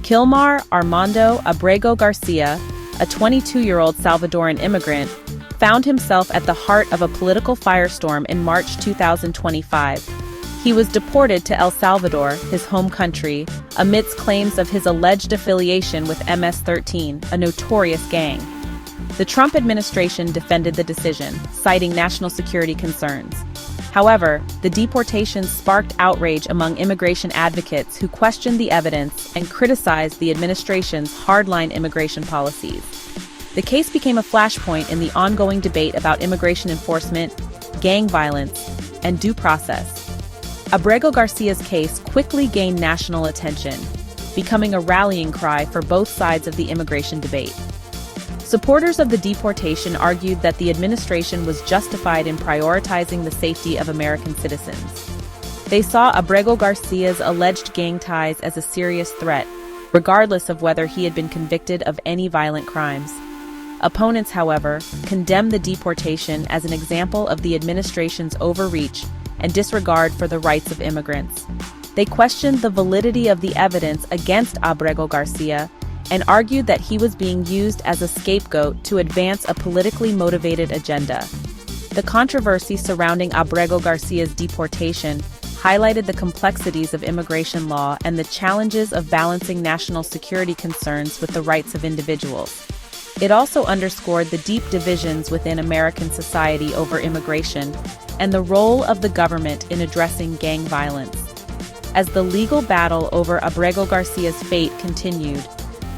Kilmar Armando Abrego Garcia, a 22-year-old Salvadoran immigrant, found himself at the heart of a political firestorm in March 2025. He was deported to El Salvador, his home country, amidst claims of his alleged affiliation with MS-13, a notorious gang. The Trump administration defended the decision, citing national security concerns. However, the deportation sparked outrage among immigration advocates who questioned the evidence and criticized the administration's hardline immigration policies. The case became a flashpoint in the ongoing debate about immigration enforcement, gang violence, and due process. Abrego Garcia's case quickly gained national attention, becoming a rallying cry for both sides of the immigration debate. Supporters of the deportation argued that the administration was justified in prioritizing the safety of American citizens. They saw Abrego Garcia's alleged gang ties as a serious threat, regardless of whether he had been convicted of any violent crimes. Opponents, however, condemned the deportation as an example of the administration's overreach and disregard for the rights of immigrants. They questioned the validity of the evidence against Abrego Garcia and argued that he was being used as a scapegoat to advance a politically motivated agenda. The controversy surrounding Abrego Garcia's deportation highlighted the complexities of immigration law and the challenges of balancing national security concerns with the rights of individuals. It also underscored the deep divisions within American society over immigration and the role of the government in addressing gang violence. As the legal battle over Abrego Garcia's fate continued,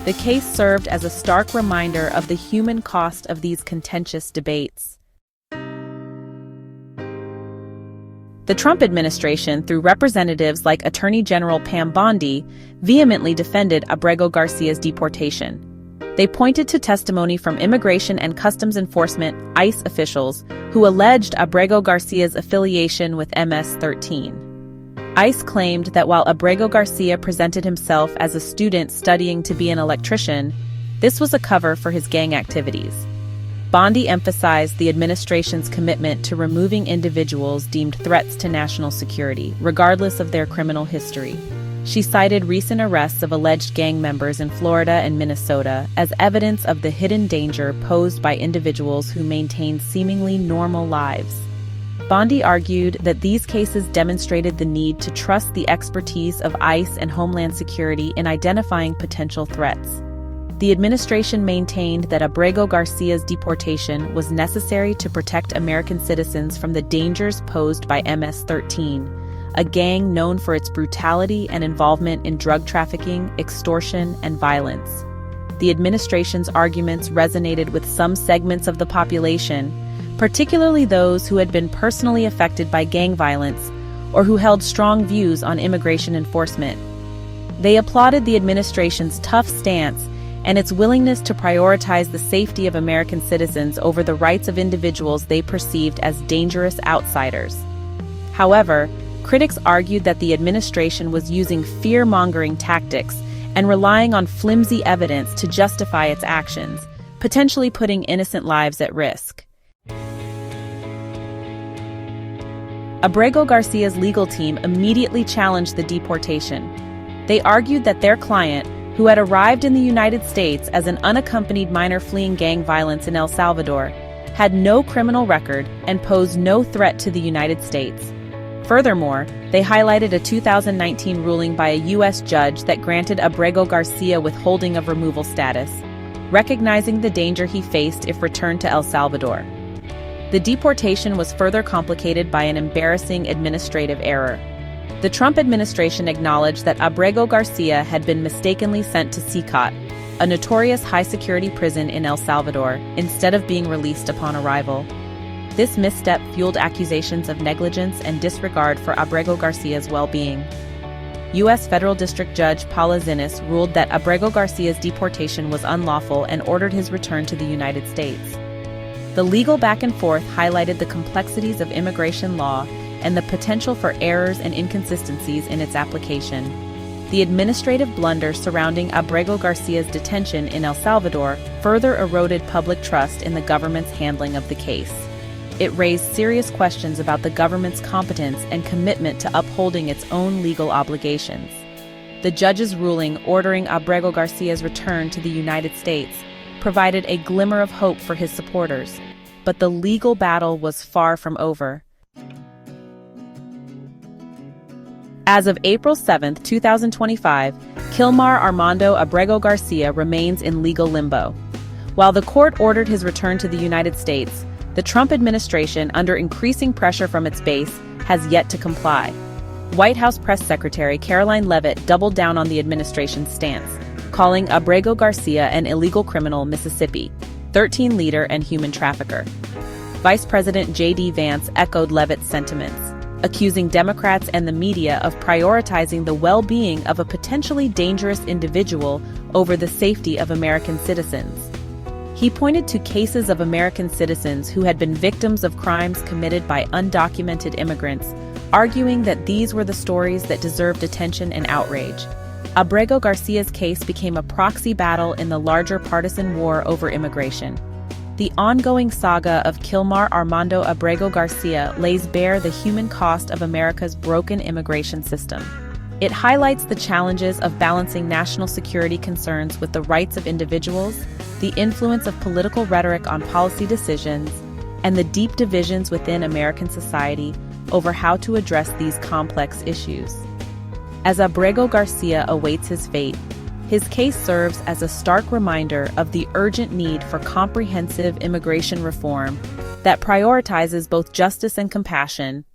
the case served as a stark reminder of the human cost of these contentious debates. The Trump administration, through representatives like Attorney General Pam Bondi, vehemently defended Abrego Garcia's deportation. They pointed to testimony from Immigration and Customs Enforcement (ICE) officials who alleged Abrego Garcia's affiliation with MS-13. ICE claimed that while Abrego Garcia presented himself as a student studying to be an electrician, this was a cover for his gang activities. Bondi emphasized the administration's commitment to removing individuals deemed threats to national security, regardless of their criminal history. She cited recent arrests of alleged gang members in Florida and Minnesota as evidence of the hidden danger posed by individuals who maintain seemingly normal lives. Bondi argued that these cases demonstrated the need to trust the expertise of ICE and Homeland Security in identifying potential threats. The administration maintained that Abrego Garcia's deportation was necessary to protect American citizens from the dangers posed by MS-13, a gang known for its brutality and involvement in drug trafficking, extortion, and violence. The administration's arguments resonated with some segments of the population, particularly those who had been personally affected by gang violence or who held strong views on immigration enforcement. They applauded the administration's tough stance and its willingness to prioritize the safety of American citizens over the rights of individuals they perceived as dangerous outsiders. However, critics argued that the administration was using fear-mongering tactics and relying on flimsy evidence to justify its actions, potentially putting innocent lives at risk. Abrego Garcia's legal team immediately challenged the deportation. They argued that their client, who had arrived in the United States as an unaccompanied minor fleeing gang violence in El Salvador, had no criminal record and posed no threat to the United States. Furthermore, they highlighted a 2019 ruling by a U.S. judge that granted Abrego Garcia withholding of removal status, recognizing the danger he faced if returned to El Salvador. The deportation was further complicated by an embarrassing administrative error. The Trump administration acknowledged that Abrego Garcia had been mistakenly sent to CICOT, a notorious high-security prison in El Salvador, instead of being released upon arrival. This misstep fueled accusations of negligence and disregard for Abrego Garcia's well-being. U.S. Federal District Judge Paula Zinnes ruled that Abrego Garcia's deportation was unlawful and ordered his return to the United States. The legal back and forth highlighted the complexities of immigration law and the potential for errors and inconsistencies in its application. The administrative blunder surrounding Abrego Garcia's detention in El Salvador further eroded public trust in the government's handling of the case. It raised serious questions about the government's competence and commitment to upholding its own legal obligations. The judge's ruling ordering Abrego Garcia's return to the United States provided a glimmer of hope for his supporters, but the legal battle was far from over. As of April 7, 2025, Kilmar Armando Abrego Garcia remains in legal limbo. While the court ordered his return to the United States, the Trump administration, under increasing pressure from its base, has yet to comply. White House Press Secretary Caroline Leavitt doubled down on the administration's stance, calling Abrego Garcia an illegal criminal Mississippi, 13 leader and human trafficker. Vice President J.D. Vance echoed Leavitt's sentiments, accusing Democrats and the media of prioritizing the well-being of a potentially dangerous individual over the safety of American citizens. He pointed to cases of American citizens who had been victims of crimes committed by undocumented immigrants, arguing that these were the stories that deserved attention and outrage. Abrego Garcia's case became a proxy battle in the larger partisan war over immigration. The ongoing saga of Kilmar Armando Abrego Garcia lays bare the human cost of America's broken immigration system. It highlights the challenges of balancing national security concerns with the rights of individuals, the influence of political rhetoric on policy decisions, and the deep divisions within American society over how to address these complex issues. As Abrego Garcia awaits his fate, his case serves as a stark reminder of the urgent need for comprehensive immigration reform that prioritizes both justice and compassion,